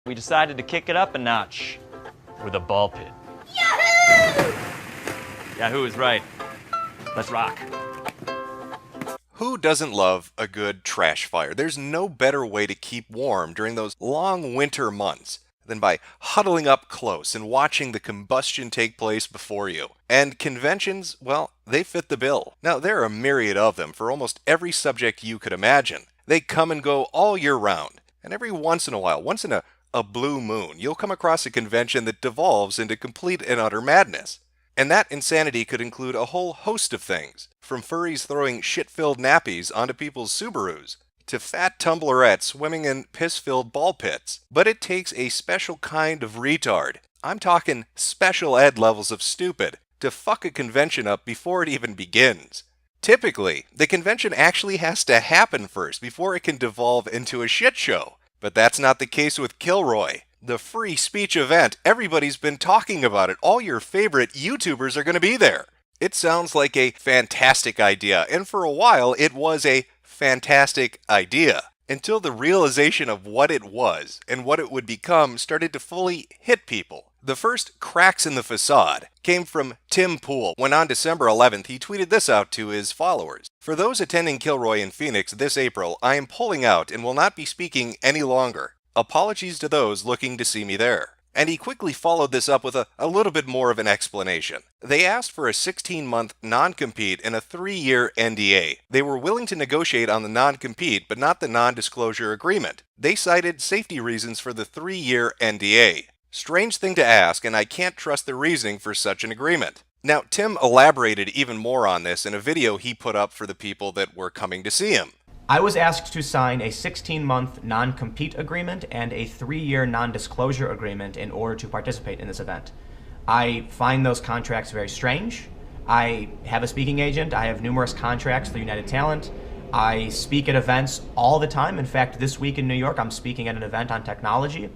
We decided to kick it up a notch with a ball pit. Yahoo! Yahoo is right. Let's rock. Who doesn't love a good trash fire? There's no better way to keep warm during those long winter months than by huddling up close and watching the combustion take place before you. And conventions, well, they fit the bill. Now, there are a myriad of them for almost every subject you could imagine. They come and go all year round. And every once in a while, once in a blue moon, you'll come across a convention that devolves into complete and utter madness. And that insanity could include a whole host of things, from furries throwing shit-filled nappies onto people's Subarus, to fat tumblerettes swimming in piss-filled ball pits. But it takes a special kind of retard, I'm talking special ed levels of stupid, to fuck a convention up before it even begins. Typically, the convention actually has to happen first before it can devolve into a shit show. But that's not the case with Kilroy. The free speech event, everybody's been talking about it. All your favorite YouTubers are going to be there. It sounds like a fantastic idea, and for a while it was a fantastic idea. Until the realization of what it was and what it would become started to fully hit people. The first cracks in the facade came from Tim Pool when on December 11th he tweeted this out to his followers. For those attending Kilroy in Phoenix this April, I am pulling out and will not be speaking any longer. Apologies to those looking to see me there. And he quickly followed this up with a little bit more of an explanation. They asked for a 16-month non-compete and a 3-year NDA. They were willing to negotiate on the non-compete, but not the non-disclosure agreement. They cited safety reasons for the 3-year NDA. Strange thing to ask, and I can't trust the reasoning for such an agreement. Now, Tim elaborated even more on this in a video he put up for the people that were coming to see him. I was asked to sign a 16-month non-compete agreement and a 3-year non-disclosure agreement in order to participate in this event. I find those contracts very strange. I have a speaking agent. I have numerous contracts through United Talent. I speak at events all the time. In fact, this week in New York, I'm speaking at an event on technology.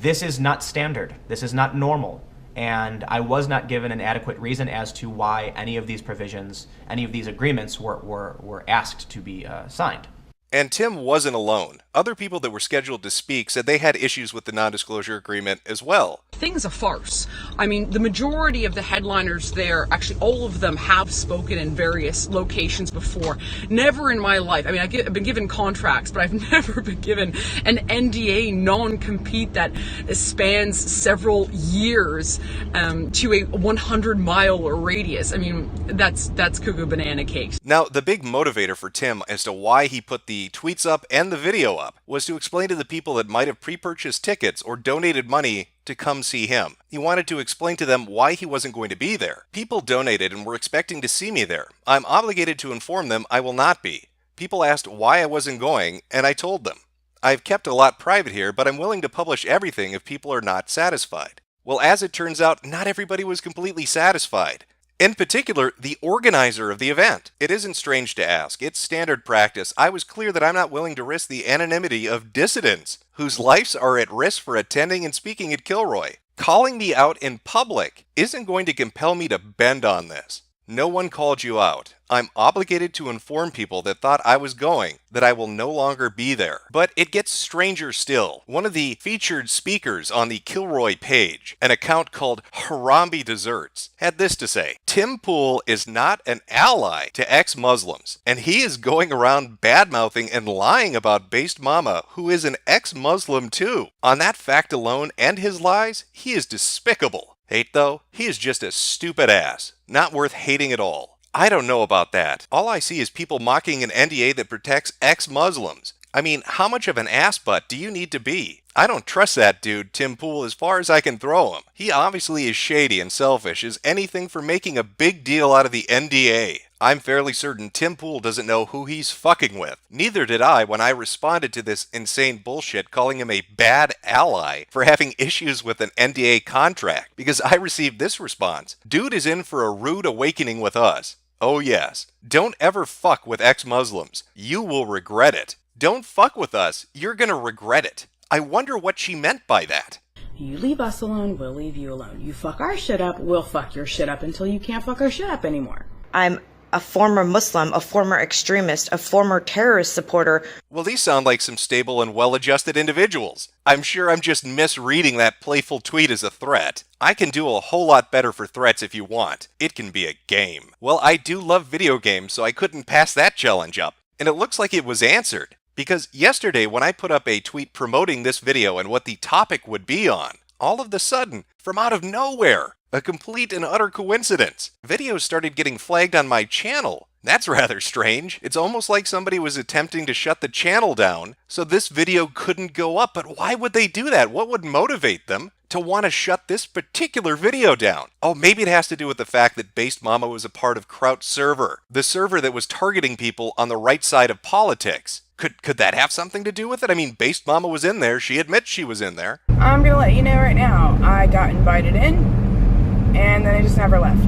This is not standard. This is not normal. And I was not given an adequate reason as to why any of these provisions, any of these agreements were asked to be signed. And Tim wasn't alone. Other people that were scheduled to speak said they had issues with the non-disclosure agreement as well. Thing's a farce. I mean, the majority of the headliners there, actually all of them have spoken in various locations before. Never in my life, I mean, I've been given contracts, but I've never been given an NDA non-compete that spans several years to a 100-mile radius. I mean, that's cuckoo banana cakes. Now, the big motivator for Tim as to why he put the tweets up and the video up was to explain to the people that might have pre-purchased tickets or donated money to come see him. He wanted to explain to them why he wasn't going to be there. People donated and were expecting to see me there. I'm obligated to inform them I will not be. People asked why I wasn't going, and I told them. I've kept a lot private here, but I'm willing to publish everything if people are not satisfied. Well, as it turns out, not everybody was completely satisfied. In particular, the organizer of the event. It isn't strange to ask. It's standard practice. I was clear that I'm not willing to risk the anonymity of dissidents whose lives are at risk for attending and speaking at Kilroy. Calling me out in public isn't going to compel me to bend on this. No one called you out. I'm obligated to inform people that thought I was going that I will no longer be there. But it gets stranger still. One of the featured speakers on the Kilroy page, an account called Harambe Desserts, had this to say: Tim Pool is not an ally to ex-Muslims, and he is going around bad-mouthing and lying about Based Mama, who is an ex-Muslim too. On that fact alone and his lies, he is despicable. Hate though? He is just a stupid ass. Not worth hating at all. I don't know about that. All I see is people mocking an NDA that protects ex-Muslims. I mean, how much of an ass butt do you need to be? I don't trust that dude, Tim Pool, as far as I can throw him. He obviously is shady and selfish as anything for making a big deal out of the NDA. I'm fairly certain Tim Pool doesn't know who he's fucking with. Neither did I when I responded to this insane bullshit calling him a bad ally for having issues with an NDA contract, because I received this response: dude is in for a rude awakening with us. Oh yes. Don't ever fuck with ex-Muslims. You will regret it. Don't fuck with us. You're gonna regret it. I wonder what she meant by that. You leave us alone, we'll leave you alone. You fuck our shit up, we'll fuck your shit up until you can't fuck our shit up anymore. I'm a former Muslim, a former extremist, a former terrorist supporter. Well, these sound like some stable and well-adjusted individuals. I'm sure I'm just misreading that playful tweet as a threat. I can do a whole lot better for threats if you want. It can be a game. Well, I do love video games, so I couldn't pass that challenge up. And it looks like it was answered. Because yesterday, when I put up a tweet promoting this video and what the topic would be on, all of a sudden, from out of nowhere, a complete and utter coincidence, videos started getting flagged on my channel. That's rather strange. It's almost like somebody was attempting to shut the channel down so this video couldn't go up. But why would they do that? What would motivate them to want to shut this particular video down? Oh, maybe it has to do with the fact that Based Mama was a part of Trout's server, the server that was targeting people on the right side of politics. Could that have something to do with it? I mean, Based Mama was in there. She admits she was in there. I'm gonna let you know right now, I got invited in, and then I just never left.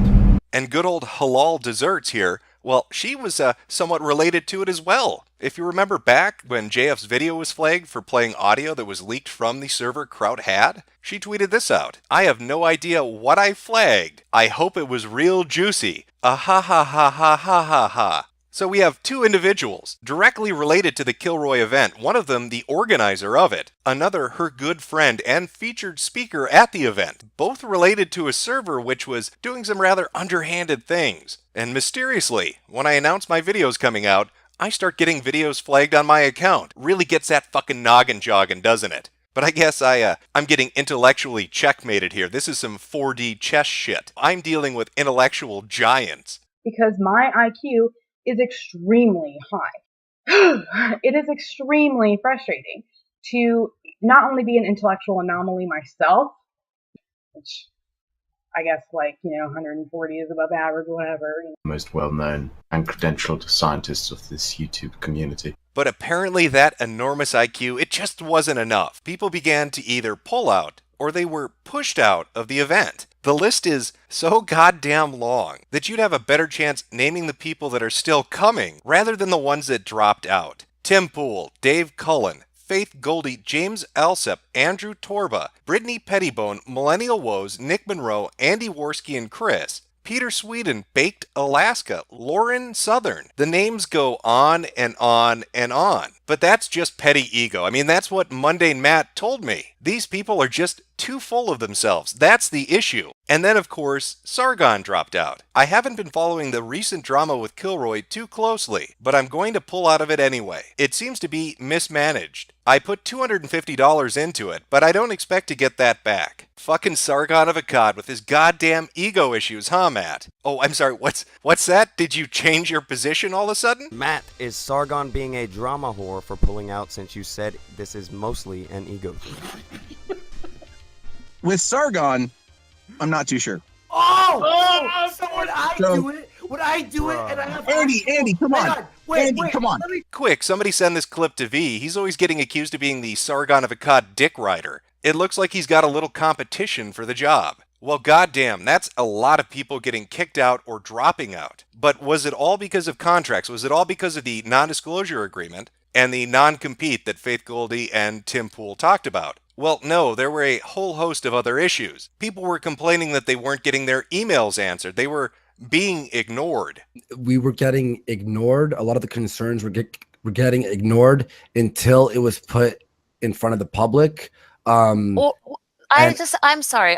And good old Halal Desserts here, well, she was somewhat related to it as well. If you remember back when JF's video was flagged for playing audio that was leaked from the server Trout had, she tweeted this out. I have no idea what I flagged. I hope it was real juicy. Ah ha ha ha ha ha ha ha. So we have two individuals directly related to the Kilroy event, one of them the organizer of it, another her good friend and featured speaker at the event, both related to a server which was doing some rather underhanded things. And mysteriously, when I announce my videos coming out, I start getting videos flagged on my account. Really gets that fucking noggin jogging, doesn't it? But I guess I'm getting intellectually checkmated here. This is some 4D chess shit. I'm dealing with intellectual giants. Because my IQ is extremely high. It is extremely frustrating to not only be an intellectual anomaly myself, which I guess 140 is above average, whatever. Most well-known and credentialed scientists of this YouTube community. But apparently that enormous IQ, it just wasn't enough. People began to either pull out or they were pushed out of the event. The list is so goddamn long that you'd have a better chance naming the people that are still coming rather than the ones that dropped out. Tim Pool, Dave Cullen, Faith Goldie, James Alsep, Andrew Torba, Brittany Pettibone, Millennial Woes, Nick Monroe, Andy Worski and Chris, Peter Sweden, Baked Alaska, Lauren Southern. The names go on and on and on. But that's just petty ego. I mean, that's what Mundane Matt told me. These people are just too full of themselves. That's the issue. And then, of course, Sargon dropped out. I haven't been following the recent drama with Kilroy too closely, but I'm going to pull out of it anyway. It seems to be mismanaged. I put $250 into it, but I don't expect to get that back. Fucking Sargon of Akkad with his goddamn ego issues, huh, Matt? Oh, I'm sorry, what's that? Did you change your position all of a sudden? Matt, is Sargon being a drama whore for pulling out since you said this is mostly an ego thing? With Sargon, I'm not too sure. So would I do it? Would I do it? And I have Andy, come on. Andy, come on. Quick, somebody send this clip to V. He's always getting accused of being the Sargon of Akkad dick rider. It looks like he's got a little competition for the job. Well, goddamn, that's a lot of people getting kicked out or dropping out. But was it all because of contracts? Was it all because of the non-disclosure agreement and the non-compete that Faith Goldie and Tim Pool talked about? Well, no, there were a whole host of other issues. People were complaining that they weren't getting their emails answered. They were being ignored. We were getting ignored. A lot of the concerns were getting ignored until it was put in front of the public. I'm sorry.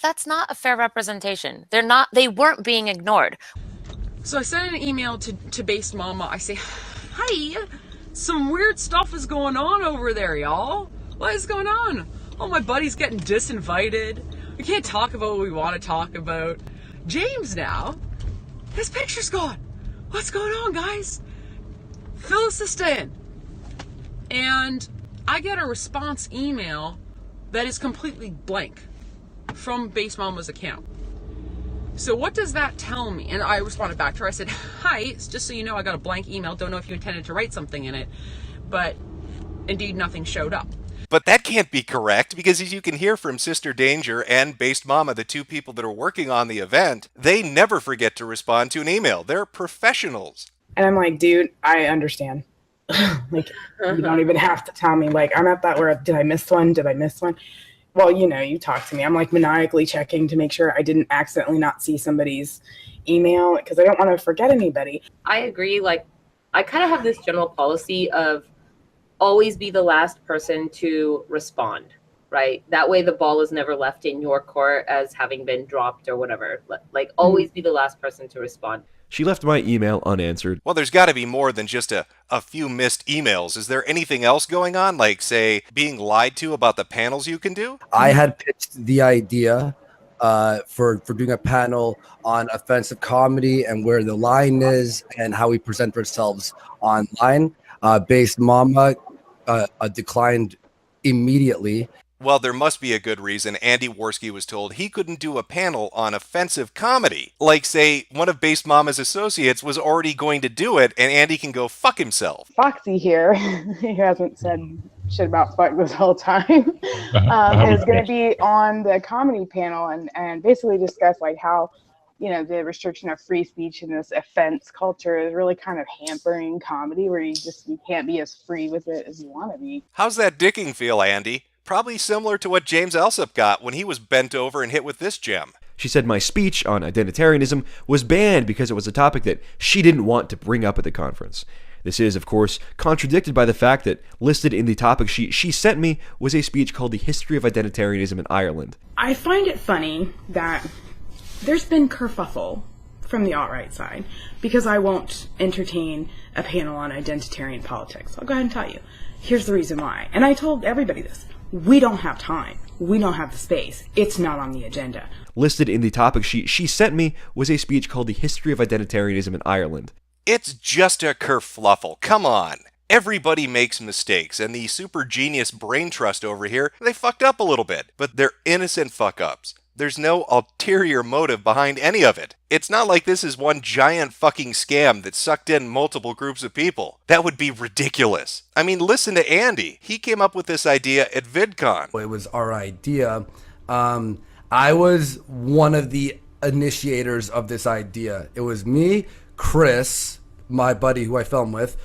That's not a fair representation. They weren't being ignored. So I sent an email to Based Mama. I say, hey, some weird stuff is going on over there, y'all. What is going on? Oh, my buddy's getting disinvited. We can't talk about what we want to talk about. James now, his picture's gone. What's going on, guys? Fill us this in. And I get a response email that is completely blank from Base Mama's account. So what does that tell me? And I responded back to her. I said, hi, it's just so you know, I got a blank email. Don't know if you intended to write something in it, but indeed nothing showed up. But that can't be correct, because as you can hear from Sister Danger and Based Mama, the two people that are working on the event, they never forget to respond to an email. They're professionals. And I'm like, dude, I understand. You don't even have to tell me. I'm at that where, did I miss one? well, you know, you talk to me. I'm like maniacally checking to make sure I didn't accidentally not see somebody's email because I don't want to forget anybody. I agree. Like, I kind of have this general policy of always be the last person to respond, right? That way the ball is never left in your court as having been dropped or whatever. Like, always be the last person to respond. She left my email unanswered. Well, there's got to be more than just a few missed emails. Is there anything else going on? Like, say, being lied to about the panels you can do? I had pitched the idea for doing a panel on offensive comedy and where the line is and how we present ourselves online. Based Mama declined immediately. Well, there must be a good reason Andy Worski was told he couldn't do a panel on offensive comedy. Like, say, one of Based Mama's associates was already going to do it, and Andy can go fuck himself. Foxy here, who hasn't said shit about fuck this whole time, is going to be on the comedy panel and basically discuss like how, you know, the restriction of free speech in this offense culture is really kind of hampering comedy, where you can't be as free with it as you want to be. How's that dicking feel, Andy? Probably similar to what James Alsop got when he was bent over and hit with this gem. She said my speech on identitarianism was banned because it was a topic that she didn't want to bring up at the conference. This is, of course, contradicted by the fact that listed in the topic sheet she sent me was a speech called The History of Identitarianism in Ireland. I find it funny that there's been kerfuffle from the alt-right side because I won't entertain a panel on identitarian politics. I'll go ahead and tell you. Here's the reason why. And I told everybody this. We don't have time. We don't have the space. It's not on the agenda. Listed in the topic sheet she sent me was a speech called The History of Identitarianism in Ireland. It's just a kerfluffle. Come on. Everybody makes mistakes, and the super genius brain trust over here, they fucked up a little bit, but they're innocent fuck-ups. There's no ulterior motive behind any of it. It's not like this is one giant fucking scam that sucked in multiple groups of people. That would be ridiculous. I mean, listen to Andy. He came up with this idea at VidCon. It was our idea. I was one of the initiators of this idea. It was me, Chris, my buddy who I filmed with,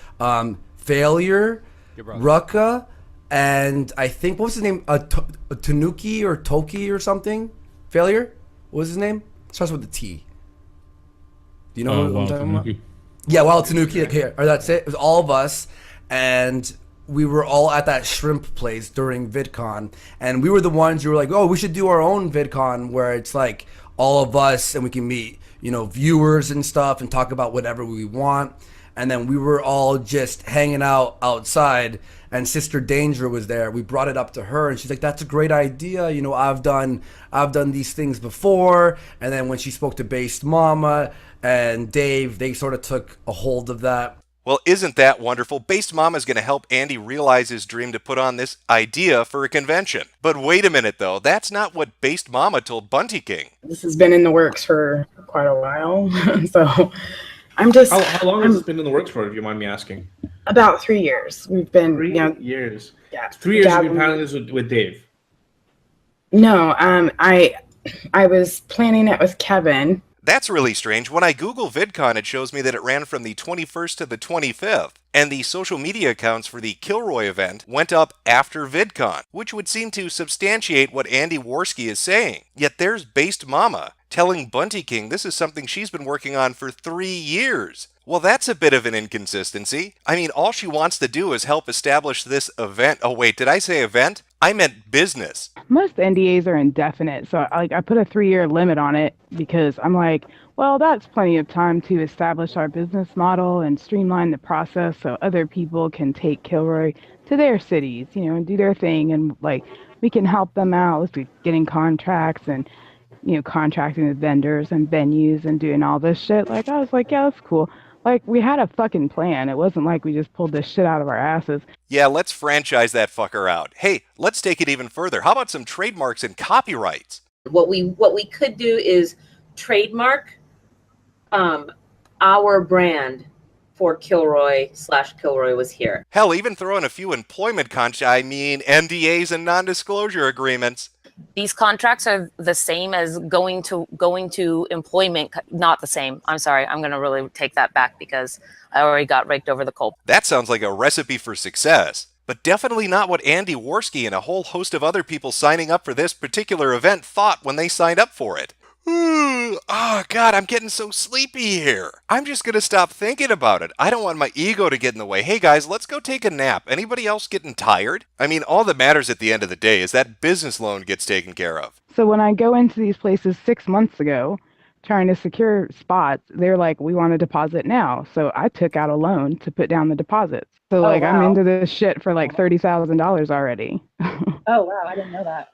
Failure, Rucka, and I think, what was his name? Tanuki or Toki or something? Failure? What was his name? It starts with a T. Do you know what I'm talking about? Yeah, Wild Tanuki. Here, or that's it. It was all of us, and we were all at that shrimp place during VidCon, and we were the ones who were like, "Oh, we should do our own VidCon where it's like all of us, and we can meet, you know, viewers and stuff, and talk about whatever we want." And then we were all just hanging out outside, and Sister Danger was there. We brought it up to her, and she's like, "That's a great idea. You know, I've done these things before." And then when she spoke to Based Mama and Dave, they sort of took a hold of that. Well, isn't that wonderful? Based Mama is going to help Andy realize his dream to put on this idea for a convention. But wait a minute, though. That's not what Based Mama told Bunty King. This has been in the works for quite a while, so I'm just... How long has this been in the works for, if you mind me asking? About 3 years. We've been... 3 you know, years? Yeah. 3 years you've been planning this with Dave? No, I was planning it with Kevin. That's really strange. When I Google VidCon, it shows me that it ran from the 21st to the 25th. And the social media accounts for the Kilroy event went up after VidCon, which would seem to substantiate what Andy Worski is saying. Yet there's Based Mama telling Bunty King this is something she's been working on for 3 years. Well, that's a bit of an inconsistency. I mean, all she wants to do is help establish this event. Oh, wait, did I say event? I meant business. Most NDAs are indefinite, so I put a 3-year limit on it because I'm like, well, that's plenty of time to establish our business model and streamline the process so other people can take Kilroy to their cities, you know, and do their thing, and like we can help them out with getting contracts and, you know, contracting with vendors and venues and doing all this shit. Like, I was like, yeah, that's cool. Like, we had a fucking plan. It wasn't like we just pulled this shit out of our asses. Yeah, let's franchise that fucker out. Hey, let's take it even further. How about some trademarks and copyrights? What we could do is trademark our brand for Kilroy was here. Hell, even throw in a few employment NDAs and non-disclosure agreements. These contracts are the same as going to employment. Not the same. I'm sorry. I'm going to really take that back because I already got raked over the coals. That sounds like a recipe for success. but definitely not what Andy Worski and a whole host of other people signing up for this particular event thought when they signed up for it. Oh, God, I'm getting so sleepy here. I'm just going to stop thinking about it. I don't want my ego to get in the way. Hey, guys, let's go take a nap. Anybody else getting tired? I mean, all that matters at the end of the day is that business loan gets taken care of. So when I go into these places 6 months ago, trying to secure spots, they're like, we want a deposit now. So I took out a loan to put down the deposits. So Oh, I'm wow. into this shit for like $30,000 already. Oh, wow. I didn't know that.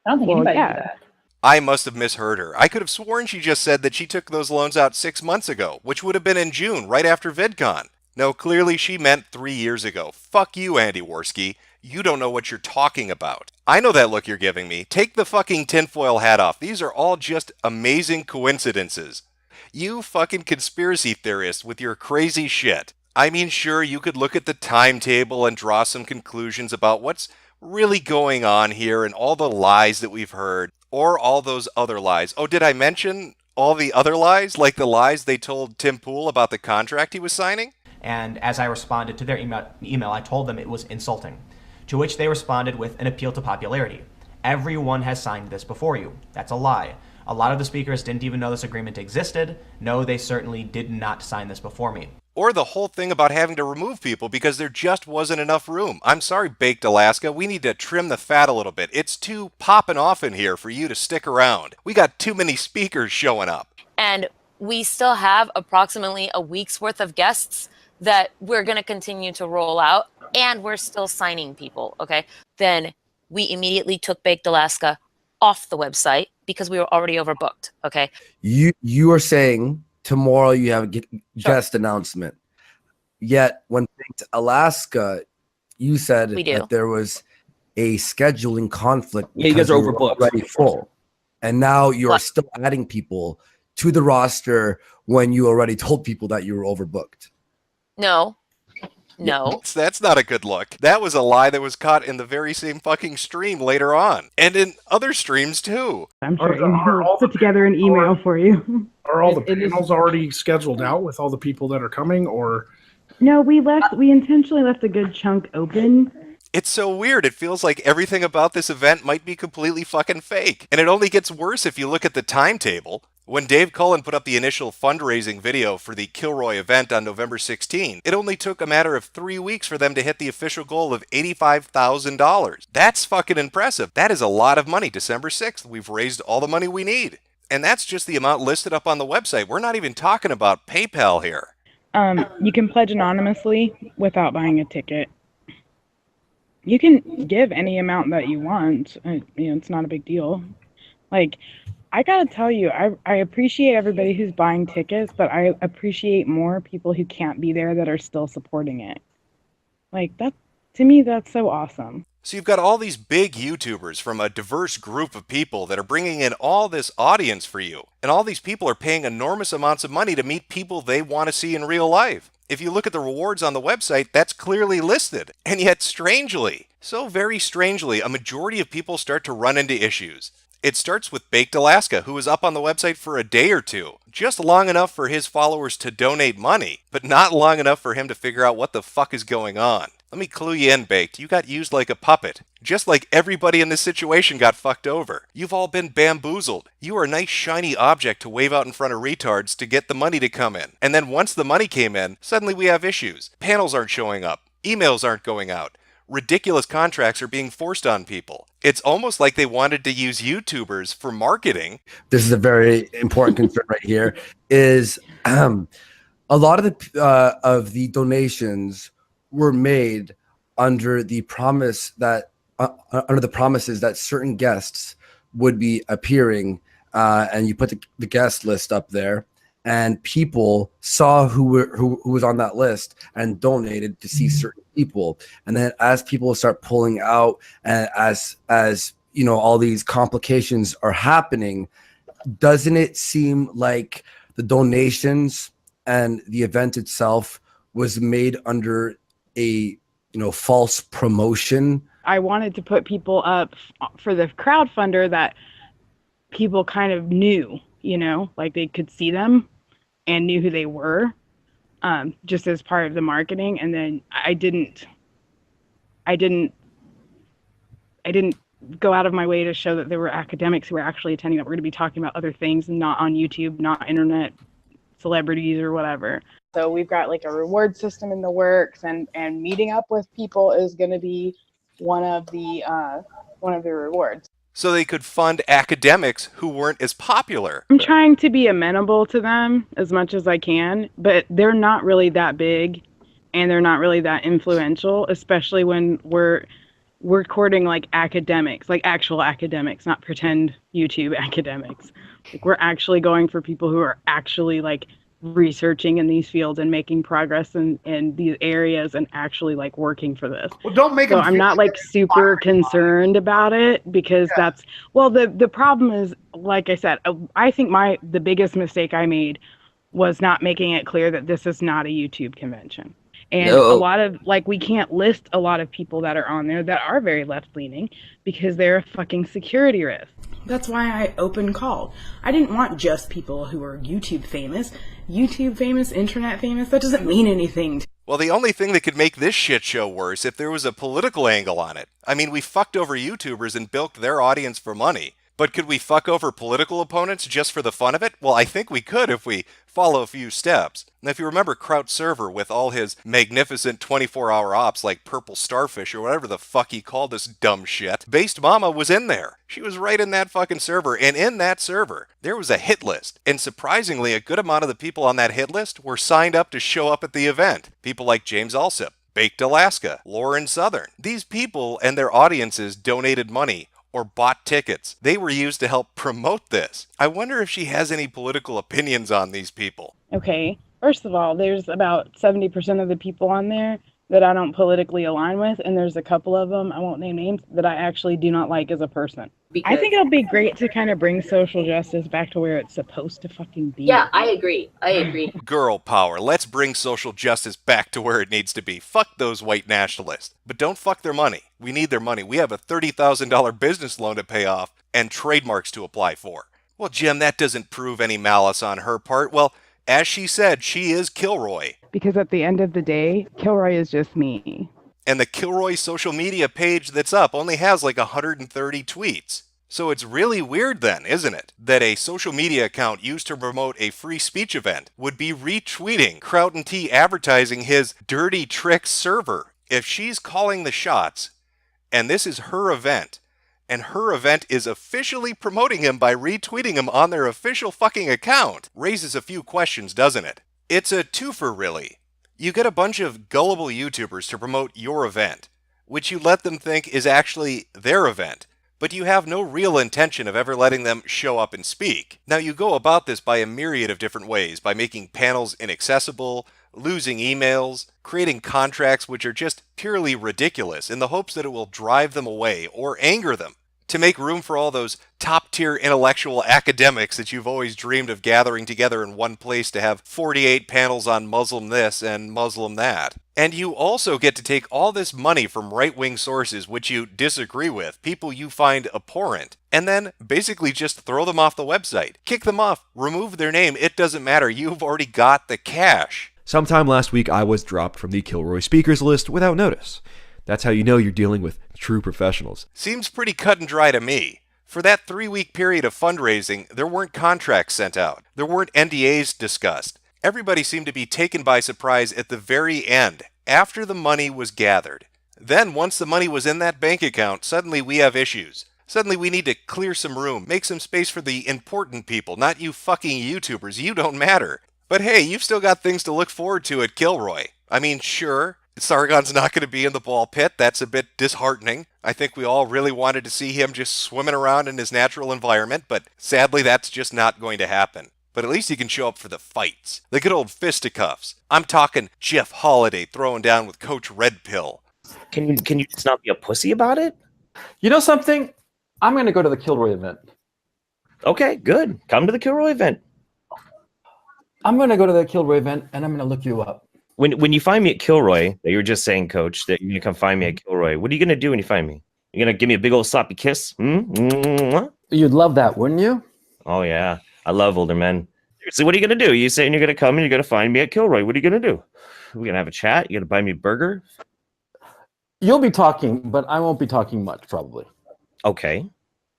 I don't think anybody knew that. I must have misheard her. I could have sworn she just said that she took those loans out 6 months ago, which would have been in June, right after VidCon. No, clearly she meant 3 years ago. Fuck you, Andy Worski. You don't know what you're talking about. I know that look you're giving me. Take the fucking tinfoil hat off. These are all just amazing coincidences. You fucking conspiracy theorists with your crazy shit. I mean, sure, you could look at the timetable and draw some conclusions about what's really going on here and all the lies that we've heard, or all those other lies. Oh, did I mention all the other lies? Like the lies they told Tim Pool about the contract he was signing? And as I responded to their email, I told them it was insulting, to which they responded with an appeal to popularity. Everyone has signed this before you. That's a lie. A lot of the speakers didn't even know this agreement existed. No, they certainly did not sign this before me. Or the whole thing about having to remove people because there just wasn't enough room. I'm sorry, Baked Alaska, we need to trim the fat a little bit. It's too popping off in here for you to stick around. We got too many speakers showing up. And we still have approximately a week's worth of guests that we're going to continue to roll out, and we're still signing people, okay? Then we immediately took Baked Alaska off the website because we were already overbooked, okay? You are saying tomorrow you have a guest announcement. Yet when Baked Alaska, you said that there was a scheduling conflict. Yeah, you guys are overbooked. Already full. And now you're still adding people to the roster when you already told people that you were overbooked. No. That's not a good look. That was a lie that was caught in the very same fucking stream later on. And in other streams too. I'm sure he'll put together an email for you. Are all the panels already scheduled out with all the people that are coming, or? No, we intentionally left a good chunk open. It's so weird. It feels like everything about this event might be completely fucking fake. And it only gets worse if you look at the timetable. When Dave Cullen put up the initial fundraising video for the Kilroy event on November 16, it only took a matter of 3 weeks for them to hit the official goal of $85,000. That's fucking impressive. That is a lot of money. December 6th, we've raised all the money we need. And that's just the amount listed up on the website. We're not even talking about PayPal here. You can pledge anonymously without buying a ticket. You can give any amount that you want. It's not a big deal. Like, I gotta tell you, I appreciate everybody who's buying tickets, but I appreciate more people who can't be there that are still supporting it. Like, that, to me, that's so awesome. So you've got all these big YouTubers from a diverse group of people that are bringing in all this audience for you. And all these people are paying enormous amounts of money to meet people they want to see in real life. If you look at the rewards on the website, that's clearly listed. And yet, strangely, so very strangely, a majority of people start to run into issues. It starts with Baked Alaska, who was up on the website for a day or two, just long enough for his followers to donate money, but not long enough for him to figure out what the fuck is going on. Let me clue you in, Baked. You got used like a puppet. Just like everybody in this situation got fucked over. You've all been bamboozled. You are a nice shiny object to wave out in front of retards to get the money to come in. And then once the money came in, suddenly we have issues. Panels aren't showing up. Emails aren't going out. Ridiculous contracts are being forced on people. It's almost like they wanted to use YouTubers for marketing. This is a very important concern right here. Is a lot of the donations were made under the promise that under the promises that certain guests would be appearing, and you put the guest list up there, and people saw who was on that list and donated to see certain people. And then as people start pulling out, and as all these complications are happening, doesn't it seem like the donations and the event itself was made under a false promotion? I wanted to put people up for the crowdfunder that people kind of knew, like they could see them and knew who they were, just as part of the marketing. And then I didn't I didn't go out of my way to show that there were academics who were actually attending, that we're going to be talking about other things, not on YouTube, not internet celebrities or whatever. So we've got like a reward system in the works, and meeting up with people is going to be one of the rewards. So they could fund academics who weren't as popular. I'm trying to be amenable to them as much as I can, but they're not really that big, and they're not really that influential, especially when we're courting like academics, like actual academics, not pretend YouTube academics. Like, we're actually going for people who are actually like researching in these fields and making progress in these areas and actually like working for this. Well, don't make so them I'm not like super concerned about it, because that's, well, the problem is, like I said, I think the biggest mistake I made was not making it clear that this is not a YouTube convention. And a lot of, like, we can't list a lot of people that are on there that are very left-leaning because they're a fucking security risk. That's why I open called. I didn't want just people who are YouTube famous, internet famous. That doesn't mean anything. Well, the only thing that could make this shit show worse if there was a political angle on it. I mean, we fucked over YouTubers and bilked their audience for money. But could we fuck over political opponents just for the fun of it? Well, I think we could if we follow a few steps. And if you remember Trout server with all his magnificent 24-hour ops like Purple Starfish or whatever the fuck he called this dumb shit, Based Mama was in there. She was right in that fucking server, and in that server, there was a hit list. And surprisingly, a good amount of the people on that hit list were signed up to show up at the event. People like James Alsip, Baked Alaska, Lauren Southern. These people and their audiences donated money or bought tickets. They were used to help promote this. I wonder if she has any political opinions on these people. Okay, first of all, there's about 70% of the people on there that I don't politically align with, and there's a couple of them, I won't name names, that I actually do not like as a person. I think it'll be great to kind of bring social justice back to where it's supposed to fucking be. Yeah, I agree. Girl power. Let's bring social justice back to where it needs to be. Fuck those white nationalists. But don't fuck their money. We need their money. We have a $30,000 business loan to pay off and trademarks to apply for. Well, Jim, that doesn't prove any malice on her part. Well, as she said, she is Kilroy. Because at the end of the day, Kilroy is just me. And the Kilroy social media page that's up only has like 130 tweets. So it's really weird then, isn't it, that a social media account used to promote a free speech event would be retweeting Trout and T advertising his dirty tricks server. If she's calling the shots, and this is her event, and her event is officially promoting him by retweeting him on their official fucking account, raises a few questions, doesn't it? It's a twofer, really. You get a bunch of gullible YouTubers to promote your event, which you let them think is actually their event, but you have no real intention of ever letting them show up and speak. Now, you go about this by a myriad of different ways, by making panels inaccessible, losing emails, creating contracts which are just purely ridiculous in the hopes that it will drive them away or anger them, to make room for all those top-tier intellectual academics that you've always dreamed of gathering together in one place to have 48 panels on Muslim this and Muslim that. And you also get to take all this money from right-wing sources which you disagree with, people you find abhorrent, and then basically just throw them off the website. Kick them off, remove their name, it doesn't matter, you've already got the cash. Sometime last week, I was dropped from the Kilroy speakers list without notice. That's how you know you're dealing with true professionals. Seems pretty cut and dry to me. For that 3-week period of fundraising, there weren't contracts sent out. There weren't NDAs discussed. Everybody seemed to be taken by surprise at the very end, after the money was gathered. Then, once the money was in that bank account, suddenly we have issues. Suddenly we need to clear some room, make some space for the important people, not you fucking YouTubers. You don't matter. But hey, you've still got things to look forward to at Kilroy. I mean, sure, Sargon's not going to be in the ball pit. That's a bit disheartening. I think we all really wanted to see him just swimming around in his natural environment, but sadly that's just not going to happen. But at least he can show up for the fights. The good old fisticuffs. I'm talking Jeff Holiday throwing down with Coach Red Pill. Can you just not be a pussy about it? You know something? I'm going to go to the Kilroy event. Okay, good. Come to the Kilroy event. I'm going to go to the Kilroy event, and I'm going to look you up. When you find me at Kilroy, that you were just saying, Coach, that you're going to come find me at Kilroy, what are you going to do when you find me? You're going to give me a big old sloppy kiss? You'd love that, wouldn't you? Oh, yeah. I love older men. So what are you going to do? You saying you're going to come and you're going to find me at Kilroy. What are you going to do? We're going to have a chat? You're going to buy me a burger? You'll be talking, but I won't be talking much, probably. Okay.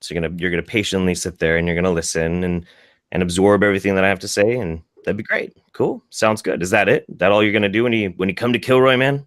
So you're gonna patiently sit there and you're gonna listen and absorb everything that I have to say, and that'd be great. Cool. Sounds good. Is that it? That all you're gonna do when you come to Kilroy, man?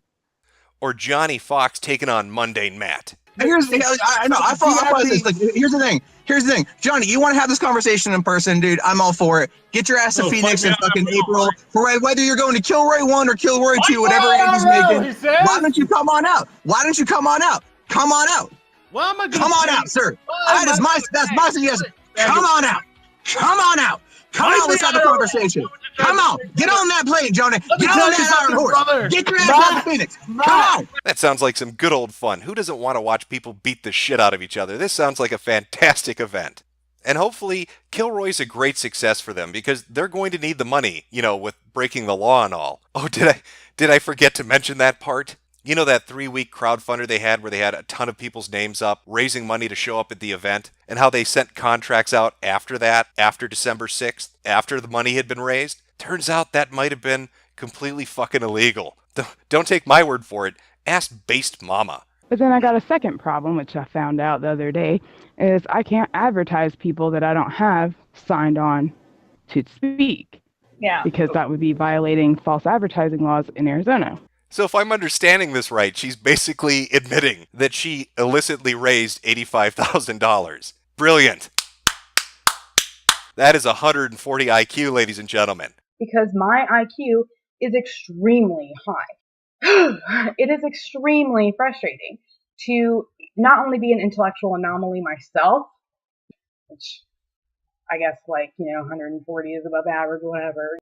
Or Johnny Fox taking on Mundane Matt. Here's the I know I thought this. Like, here's the thing. Here's the thing, Johnny. You want to have this conversation in person, dude? I'm all for it. Get your ass to Phoenix in fucking April. For whether you're going to Kilroy 1 or Kilroy 2, whatever Andy's making. Why don't you come on out? Why don't you come on out? Come on out. Well, come on out, sir. That's my suggestion. Come on out. Come on out. Come on, let's have a conversation. Come on, get on that plane, Johnny. Get on that Iron Horse. Get your ass out to Phoenix. Come on. That sounds like some good old fun. Who doesn't want to watch people beat the shit out of each other? This sounds like a fantastic event. And hopefully, Kilroy's a great success for them because they're going to need the money, with breaking the law and all. Oh, did I forget to mention that part? You know that 3-week crowdfunder they had where they had a ton of people's names up, raising money to show up at the event, and how they sent contracts out after that, after December 6th, after the money had been raised? Turns out that might have been completely fucking illegal. Don't take my word for it. Ask Based Mama. But then I got a second problem, which I found out the other day, is I can't advertise people that I don't have signed on to speak. Yeah. Because that would be violating false advertising laws in Arizona. So if I'm understanding this right, she's basically admitting that she illicitly raised $85,000. Brilliant. That is 140 IQ, ladies and gentlemen. Because my IQ is extremely high. It is extremely frustrating to not only be an intellectual anomaly myself, which I guess 140 is above average, whatever.